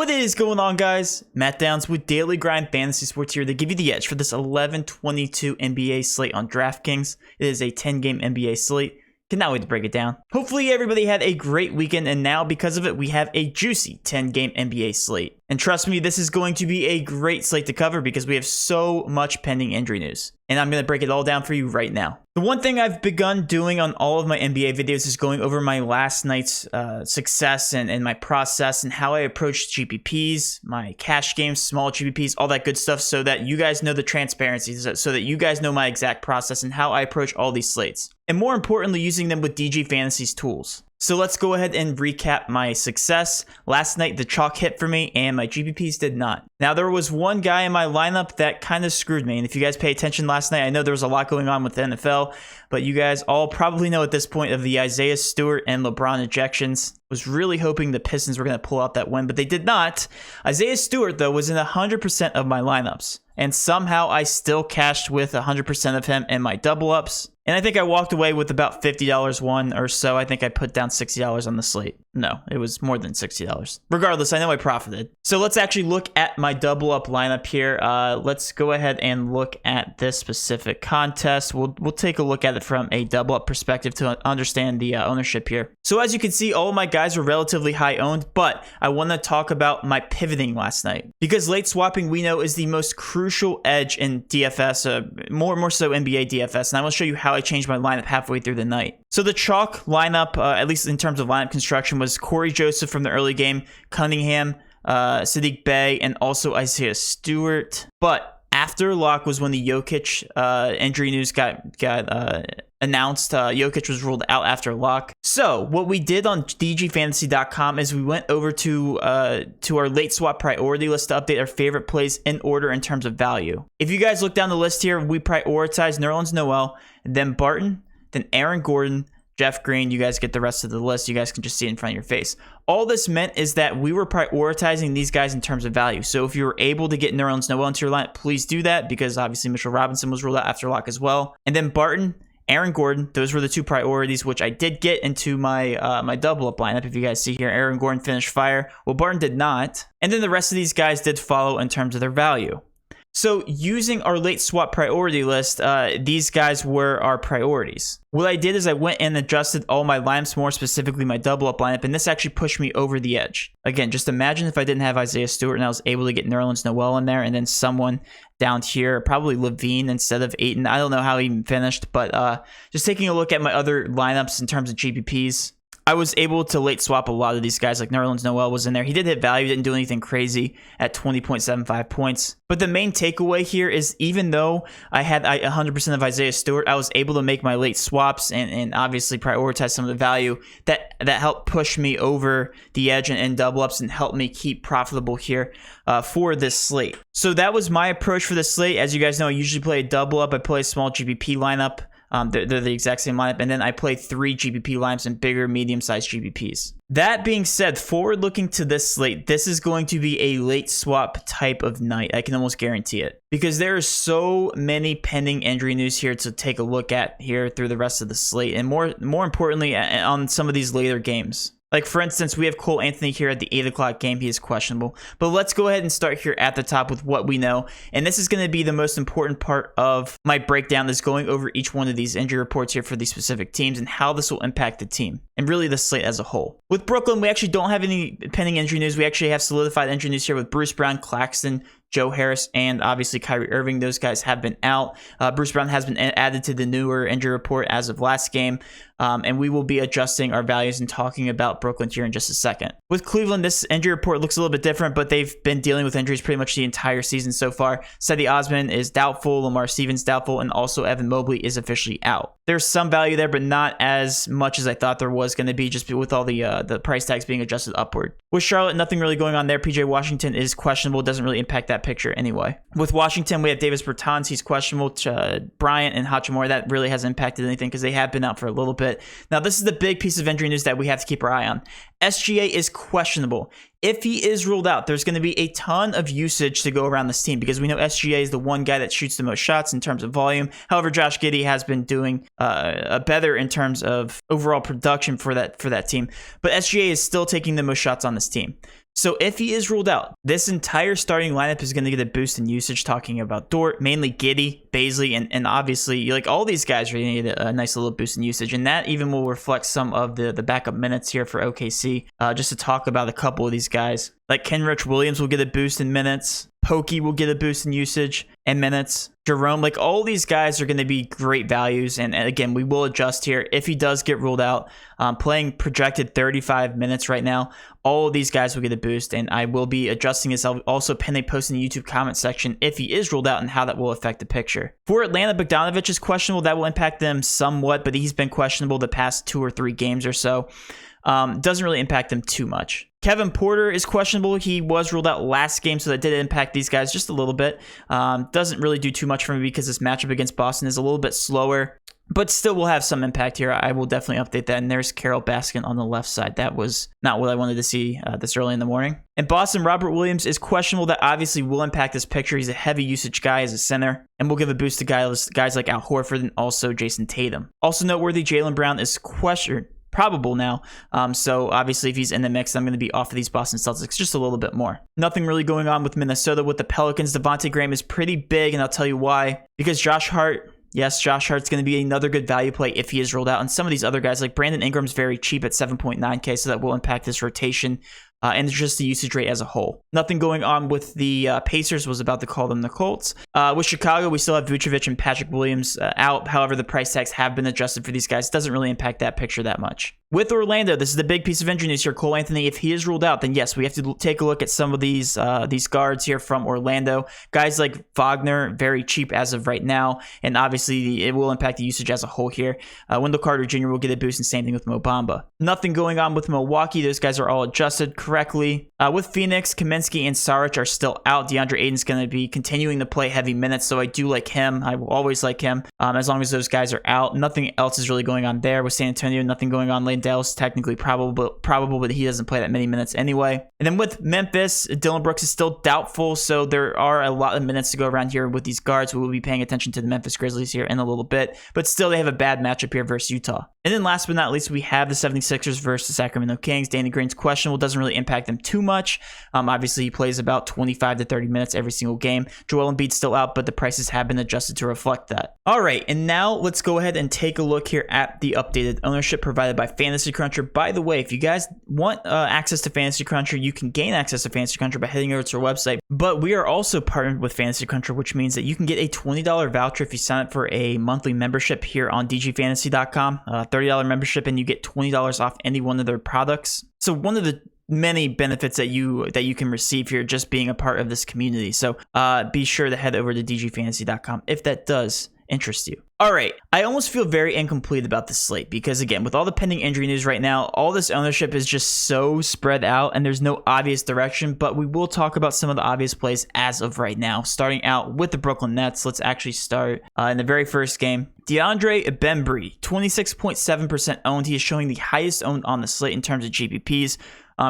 What is going on, guys? Matt Downs with Daily Grind Fantasy Sports here to give you the edge for this 11/22 NBA slate on DraftKings. It is a 10-game NBA slate. Cannot wait to break it down. Hopefully everybody had a great weekend, and now because of it, we have a juicy 10-game NBA slate. And trust me, this is going to be a great slate to cover because we have so much pending injury news. And I'm going to break it all down for you right now. The one thing I've begun doing on all of my NBA videos is going over my last night's success and my process and how I approached GPPs, my cash games, small GPPs, all that good stuff, so that you guys know the transparency, so that you guys know my exact process and how I approach all these slates. And more importantly, using them with DG Fantasy's tools. So let's go ahead and recap my success. Last night, the chalk hit for me and my GPPs did not. Now, there was one guy in my lineup that kind of screwed me. And if you guys pay attention last night, I know there was a lot going on with the NFL, but you guys all probably know at this point of the Isaiah Stewart and LeBron ejections. Was really hoping the Pistons were going to pull out that win, but they did not. Isaiah Stewart, though, was in 100% of my lineups. And somehow I still cashed with 100% of him in my double ups. And I think I walked away with about $50 won or so. I think I put down $60 on the slate. No, it was more than $60. Regardless, I know I profited. So let's actually look at my double up lineup here. Let's go ahead and look at this specific contest. We'll take a look at it from a double up perspective to understand the ownership here. So as you can see, all of my guys were relatively high owned, but I want to talk about my pivoting last night because late swapping we know is the most crucial edge in DFS, more so NBA DFS, and I will show you how I changed my lineup halfway through the night. So the chalk lineup, at least in terms of lineup construction, was Corey Joseph from the early game, Cunningham, Sadiq Bey, and also Isaiah Stewart. But after lock was when the Jokic injury news got announced. Jokic was ruled out after lock. So what we did on dgfantasy.com is we went over to our late swap priority list to update our favorite plays in order in terms of value. If you guys look down the list here, we prioritized Nerlens Noel, then Barton, then Aaron Gordon, Jeff Green. You guys get the rest of the list. You guys can just see it in front of your face. All this meant is that we were prioritizing these guys in terms of value. So if you were able to get Nerlens Noel into your lineup, please do that because obviously Mitchell Robinson was ruled out after lock as well. And then Barton, Aaron Gordon, those were the two priorities, which I did get into my my double up lineup. If you guys see here, Aaron Gordon finished fire. Well, Barton did not. And then the rest of these guys did follow in terms of their value. So using our late swap priority list, these guys were our priorities. What I did is I went and adjusted all my lineups, more specifically my double up lineup, and this actually pushed me over the edge. Again, just imagine if I didn't have Isaiah Stewart and I was able to get Nerlens Noel in there and then someone down here, probably Levine instead of Ayton. I don't know how he even finished, but just taking a look at my other lineups in terms of GPPs, I was able to late swap a lot of these guys, like Nerlens Noel was in there. He did hit value, didn't do anything crazy at 20.75 points. But the main takeaway here is even though I had 100% of Isaiah Stewart, I was able to make my late swaps and obviously prioritize some of the value that helped push me over the edge and double ups and helped me keep profitable here for this slate. So that was my approach for this slate. As you guys know, I usually play a double up. I play a small GPP lineup. They're the exact same lineup, and then I play 3 GPP lineups and bigger, medium-sized GPPs. That being said, forward looking to this slate, this is going to be a late swap type of night. I can almost guarantee it because there are so many pending injury news here to take a look at here through the rest of the slate, and more importantly, on some of these later games. Like, for instance, we have Cole Anthony here at the 8 o'clock game. He is questionable. But let's go ahead and start here at the top with what we know. And this is going to be the most important part of my breakdown, is going over each one of these injury reports here for these specific teams and how this will impact the team and really the slate as a whole. With Brooklyn, we actually don't have any pending injury news. We actually have solidified injury news here with Bruce Brown, Claxton, Joe Harris, and obviously Kyrie Irving. Those guys have been out. Bruce Brown has been added to the newer injury report as of last game. And we will be adjusting our values and talking about Brooklyn here in just a second. With Cleveland, this injury report looks a little bit different, but they've been dealing with injuries pretty much the entire season so far. Cedi Osman is doubtful, Lamar Stevens doubtful, and also Evan Mobley is officially out. There's some value there, but not as much as I thought there was going to be, just with all the price tags being adjusted upward. With Charlotte, nothing really going on there. PJ Washington is questionable. Doesn't really impact that picture anyway. With Washington, we have Davis Bertans. He's questionable. Bryant and Hachimura, that really hasn't impacted anything because they have been out for a little bit. Now, this is the big piece of injury news that we have to keep our eye on. SGA is questionable. If he is ruled out, there's going to be a ton of usage to go around this team because we know SGA is the one guy that shoots the most shots in terms of volume. However, Josh Giddey has been doing better in terms of overall production for that team. But SGA is still taking the most shots on this team. So if he is ruled out, this entire starting lineup is going to get a boost in usage, talking about Dort, mainly Giddey, Baisley, and obviously like all these guys are going to get a nice little boost in usage. And that even will reflect some of the backup minutes here for OKC. Just to talk about a couple of these guys. Like Kenrich Williams will get a boost in minutes. Pokey will get a boost in usage and minutes. Jerome, like all these guys are going to be great values. And again, we will adjust here if he does get ruled out. Playing projected 35 minutes right now. All of these guys will get a boost, and I will be adjusting this. I'll also pin a post in the YouTube comment section if he is ruled out and how that will affect the picture. For Atlanta, Bogdanovich is questionable. That will impact them somewhat, but he's been questionable the past 2 or 3 games or so. Doesn't really impact them too much. Kevin Porter is questionable. He was ruled out last game, so that did impact these guys just a little bit. Doesn't really do too much for me because this matchup against Boston is a little bit slower, but still will have some impact here. I will definitely update that. And there's Carol Baskin on the left side. That was not what I wanted to see this early in the morning. In Boston, Robert Williams is questionable. That obviously will impact this picture. He's a heavy usage guy as a center, and will give a boost to guys like Al Horford and also Jason Tatum. Also noteworthy, Jaylen Brown is probable now. So obviously if he's in the mix, I'm going to be off of these Boston Celtics just a little bit more. Nothing really going on with Minnesota. With the Pelicans, Devontae Graham is pretty big, and I'll tell you why. Because Josh Hart, yes, Josh Hart's going to be another good value play if he is ruled out. And some of these other guys, like Brandon Ingram's very cheap at 7.9K, so that will impact this rotation. And just the usage rate as a whole. Nothing going on with the Pacers. Was about to call them the Colts. With Chicago, we still have Vucevic and Patrick Williams out. However, the price tags have been adjusted for these guys. Doesn't really impact that picture that much. With Orlando, this is the big piece of injury news here. Cole Anthony, if he is ruled out, then yes, we have to take a look at some of these guards here from Orlando. Guys like Wagner, very cheap as of right now, and obviously it will impact the usage as a whole here. Wendell Carter Jr. will get a boost, and same thing with Mo Bamba. Nothing going on with Milwaukee. Those guys are all adjusted correctly. With Phoenix, Kaminsky and Saric are still out. DeAndre Ayton's going to be continuing to play heavy minutes, so I do like him. I will always like him as long as those guys are out. Nothing else is really going on there. With San Antonio, nothing going on. Lane Dell's technically probable, but he doesn't play that many minutes anyway. And then with Memphis, Dylan Brooks is still doubtful, so there are a lot of minutes to go around here with these guards. We will be paying attention to the Memphis Grizzlies here in a little bit, but still they have a bad matchup here versus Utah. And then last but not least, we have the 76ers versus the Sacramento Kings. Danny Green's questionable. Doesn't really impact them too much. Obviously, he plays about 25 to 30 minutes every single game. Joel Embiid's still out, but the prices have been adjusted to reflect that. All right, and now let's go ahead and take a look here at the updated ownership provided by Fantasy Cruncher. By the way, if you guys want access to Fantasy Cruncher, you can gain access to Fantasy Cruncher by heading over to our website. But we are also partnered with Fantasy Cruncher, which means that you can get a $20 voucher if you sign up for a monthly membership here on dgfantasy.com. $30 membership, and you get $20 off any one of their products. So one of the many benefits that you can receive here just being a part of this community. So be sure to head over to dgfantasy.com if that does interest you. All right, I almost feel very incomplete about this slate because, again, with all the pending injury news right now, all this ownership is just so spread out and there's no obvious direction, but we will talk about some of the obvious plays as of right now. Starting out with the Brooklyn Nets, let's actually start in the very first game. DeAndre Ayton, 26.7% owned. He is showing the highest owned on the slate in terms of GPPs.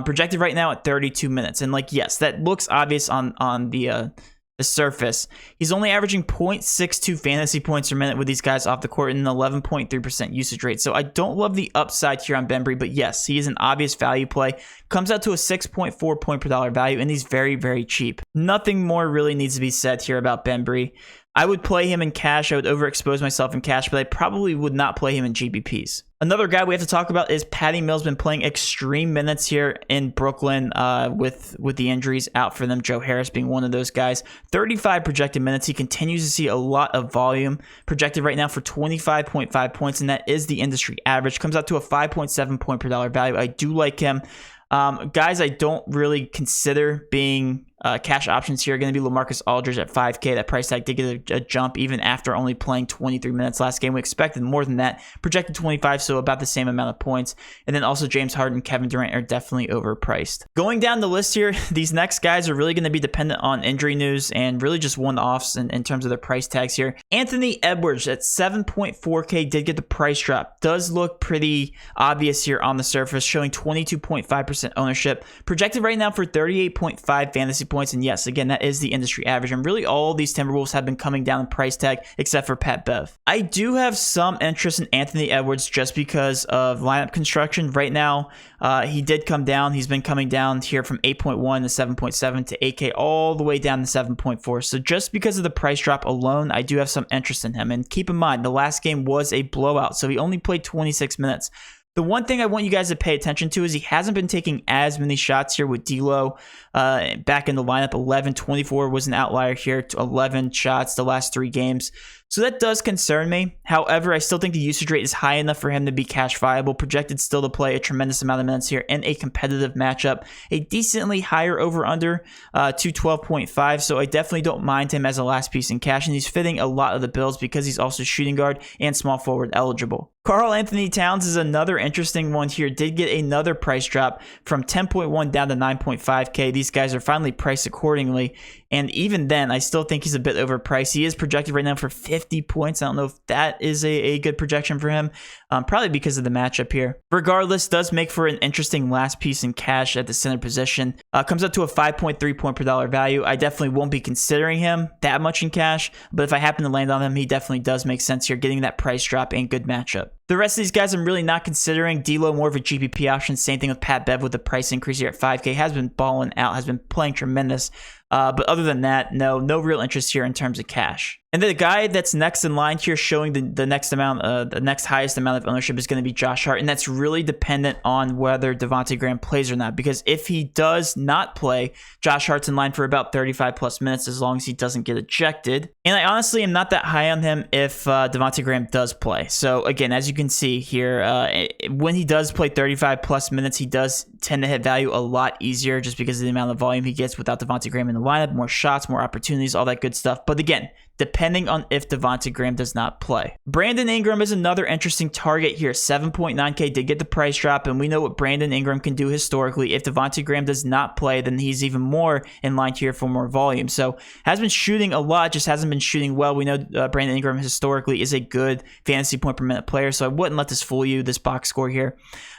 Projected right now at 32 minutes. And yes, that looks obvious on the surface. He's only averaging 0.62 fantasy points per minute with these guys off the court and an 11.3% usage rate. So I don't love the upside here on Bembry, but yes, he is an obvious value play. Comes out to a 6.4 point per dollar value, and he's very, very cheap. Nothing more really needs to be said here about Bembry. I would play him in cash. I would overexpose myself in cash, but I probably would not play him in GBPs. Another guy we have to talk about is Patty Mills. Been playing extreme minutes here in Brooklyn with the injuries out for them. Joe Harris being one of those guys. 35 projected minutes. He continues to see a lot of volume. Projected right now for 25.5 points, and that is the industry average. Comes out to a 5.7 point per dollar value. I do like him. Guys I don't really consider being cash options here are going to be LaMarcus Aldridge at 5K. That price tag did get a jump even after only playing 23 minutes last game. We expected more than that. Projected 25, so about the same amount of points. And then also James Harden and Kevin Durant are definitely overpriced. Going down the list here, these next guys are really going to be dependent on injury news and really just one-offs in terms of their price tags here. Anthony Edwards at 7.4K did get the price drop. Does look pretty obvious here on the surface, showing 22.5% ownership. Projected right now for 38.5 fantasy points. And yes, again, that is the industry average. And really all these Timberwolves have been coming down in price tag except for Pat Bev. I do have some interest in Anthony Edwards just because of lineup construction. Right now, he did come down. He's been coming down here from 8.1 to 7.7 to 8K all the way down to 7.4. So just because of the price drop alone, I do have some interest in him. And keep in mind, the last game was a blowout, so he only played 26 minutes. The one thing I want you guys to pay attention to is he hasn't been taking as many shots here with D'Lo back in the lineup. 11-24 was an outlier here to 11 shots the last 3 games. So that does concern me. However, I still think the usage rate is high enough for him to be cash viable, projected still to play a tremendous amount of minutes here in a competitive matchup. A decently higher over-under to 12.5, so I definitely don't mind him as a last piece in cash, and he's fitting a lot of the bills because he's also shooting guard and small forward eligible. Karl Anthony Towns is another interesting one here. Did get another price drop from 10.1 down to 9.5K. These guys are finally priced accordingly. And even then, I still think he's a bit overpriced. He is projected right now for 50 points. I don't know if that is a good projection for him. Probably because of the matchup here. Regardless, does make for an interesting last piece in cash at the center position. Comes up to a 5.3 point per dollar value. I definitely won't be considering him that much in cash. But if I happen to land on him, he definitely does make sense here, getting that price drop and good matchup. The rest of these guys I'm really not considering. D'Lo more of a GPP option. Same thing with Pat Bev with the price increase here at 5K. Has been balling out, has been playing tremendous. But other than that, no real interest here in terms of cash. And the guy that's next in line here showing the next highest amount of ownership is going to be Josh Hart. And that's really dependent on whether Devontae Graham plays or not. Because if he does not play, Josh Hart's in line for about 35 plus minutes as long as he doesn't get ejected. And I honestly am not that high on him if Devontae Graham does play. So again, as you can see here, when he does play 35 plus minutes, he does tend to hit value a lot easier just because of the amount of volume he gets without Devontae Graham in the lineup, more shots, more opportunities, all that good stuff. But again, depending on if Devontae Graham does not play. Brandon Ingram is another interesting target here. 7.9K did get the price drop, and we know what Brandon Ingram can do historically. If Devontae Graham does not play, then he's even more in line here for more volume. So has been shooting a lot, just hasn't been shooting well. We know Brandon Ingram historically is a good fantasy point per minute player, so I wouldn't let this fool you, this box score here.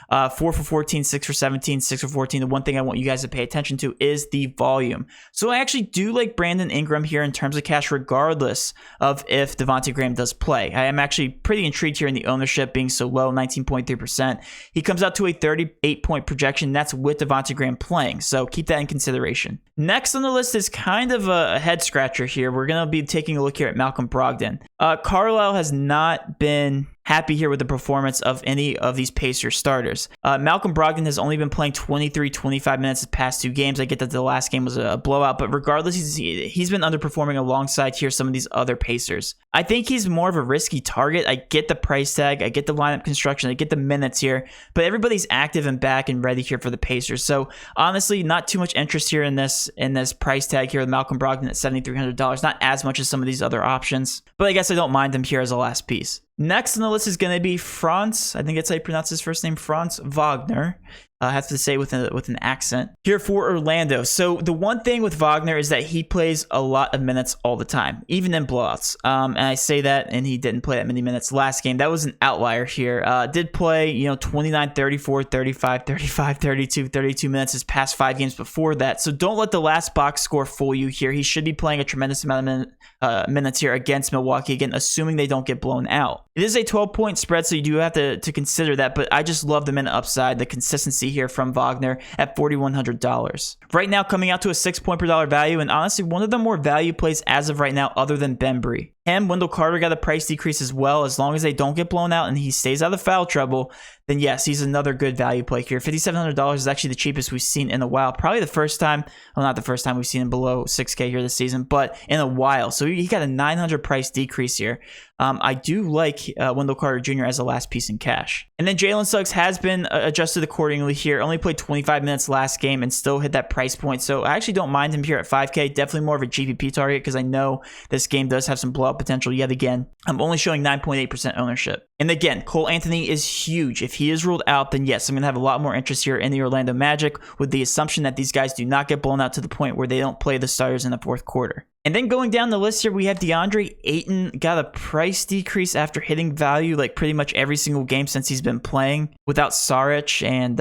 4 for 14, 6 for 17, 6 for 14. The one thing I want you guys to pay attention to is the volume. So I actually do like Brandon Ingram here in terms of cash, regardless of if Devontae Graham does play. I am actually pretty intrigued here in the ownership being so low, 19.3%. He comes out to a 38-point projection. That's with Devontae Graham playing, so keep that in consideration. Next on the list is kind of a head scratcher here. We're going to be taking a look here at Malcolm Brogdon. Carlisle has not been happy here with the performance of any of these Pacers starters. Malcolm Brogdon has only been playing 23-25 minutes the past 2 games. I get that the last game was a blowout, but regardless, he's been underperforming alongside here some of these other Pacers. I think he's more of a risky target. I get the price tag, I get the lineup construction, I get the minutes here, but everybody's active and back and ready here for the Pacers. So honestly, not too much interest here in this price tag here with Malcolm Brogdon at $7,300. Not as much as some of these other options, but I guess I don't mind him here as a last piece. Next on the list is going to be Franz. I think that's how you pronounce his first name, Franz Wagner. I have to say with an accent here for Orlando. So the one thing with Wagner is that he plays a lot of minutes all the time, even in blowouts. And I say that, and he didn't play that many minutes last game. That was an outlier here. Did play, 29, 34, 35, 35, 32, 32 minutes his past 5 games before that. So don't let the last box score fool you here. He should be playing a tremendous amount of minutes here against Milwaukee, again, assuming they don't get blown out. It is a 12-point spread, so you do have to consider that, but I just love the minute upside, the consistency here from Wagner at $4,100. Right now, coming out to a 6 point per dollar value, and honestly, one of the more value plays as of right now, other than Bembry. Him, Wendell Carter got a price decrease as well. As long as they don't get blown out and he stays out of foul trouble, then yes, he's another good value play here. $5,700 is actually the cheapest we've seen in a while. Probably the first time, well, not the first time we've seen him below 6K here this season, but in a while. So he got a $900 price decrease here. I do like Wendell Carter Jr. as a last piece in cash. And then Jalen Suggs has been adjusted accordingly here. Only played 25 minutes last game and still hit that price point. So I actually don't mind him here at 5K. Definitely more of a GPP target because I know this game does have some blowout potential yet again. I'm only showing 9.8% ownership. And again, Cole Anthony is huge. If he is ruled out, then yes, I'm going to have a lot more interest here in the Orlando Magic with the assumption that these guys do not get blown out to the point where they don't play the starters in the fourth quarter. And then going down the list here, we have DeAndre Ayton. Got a price decrease after hitting value like pretty much every single game since he's been playing without Saric and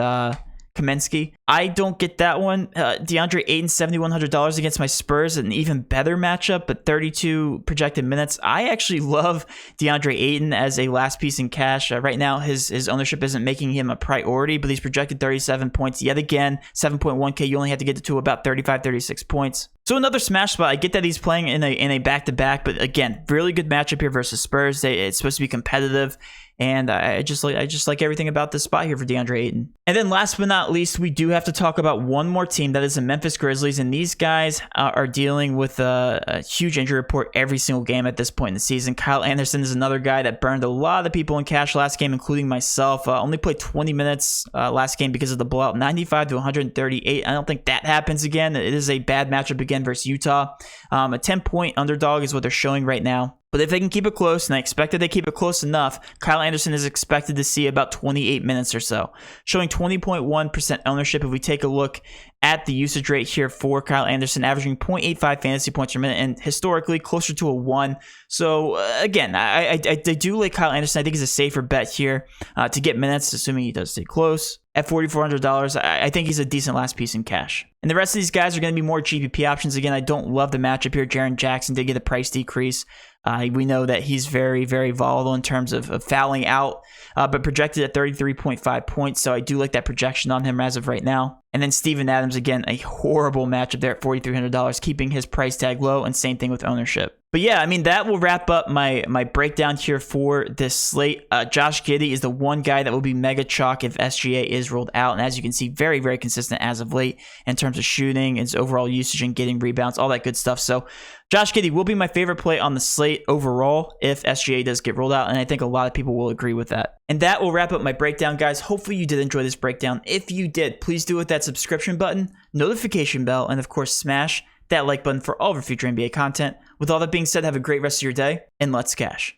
Kaminsky. I don't get that one. DeAndre Ayton, $7,100 against my Spurs, an even better matchup, but 32 projected minutes. I actually love DeAndre Ayton as a last piece in cash. Right now, his ownership isn't making him a priority, but he's projected 37 points. Yet again, 7.1K, you only have to get to about 35, 36 points. So another smash spot. I get that he's playing in a back-to-back, but again, really good matchup here versus Spurs. It's supposed to be competitive. And I just like everything about this spot here for DeAndre Ayton. And then last but not least, we do have to talk about one more team. That is the Memphis Grizzlies. And these guys are dealing with a huge injury report every single game at this point in the season. Kyle Anderson is another guy that burned a lot of people in cash last game, including myself. Only played 20 minutes last game because of the blowout, 95 to 138. I don't think that happens again. It is a bad matchup again versus Utah. A 10-point underdog is what they're showing right now. But if they can keep it close, and I expect that they keep it close enough, Kyle Anderson is expected to see about 28 minutes or so, showing 20.1% ownership. If we take a look at the usage rate here for Kyle Anderson, averaging 0.85 fantasy points per minute, and historically closer to a 1. So again, I do like Kyle Anderson. I think he's a safer bet here to get minutes, assuming he does stay close. At $4,400, I think he's a decent last piece in cash. And the rest of these guys are going to be more GPP options. Again, I don't love the matchup here. Jaren Jackson did get a price decrease. We know that he's very, very volatile in terms of fouling out, but projected at 33.5 points. So I do like that projection on him as of right now. And then Steven Adams, again, a horrible matchup there at $4,300, keeping his price tag low, and same thing with ownership. But yeah, I mean, that will wrap up my breakdown here for this slate. Josh Giddey is the one guy that will be mega chalk if SGA is rolled out. And as you can see, very, very consistent as of late in terms of shooting, his overall usage and getting rebounds, all that good stuff. So Josh Giddey will be my favorite play on the slate overall if SGA does get rolled out. And I think a lot of people will agree with that. And that will wrap up my breakdown, guys. Hopefully you did enjoy this breakdown. If you did, please do hit that subscription button, notification bell, and of course, smash that like button for all of our future NBA content. With all that being said, have a great rest of your day, and let's cash.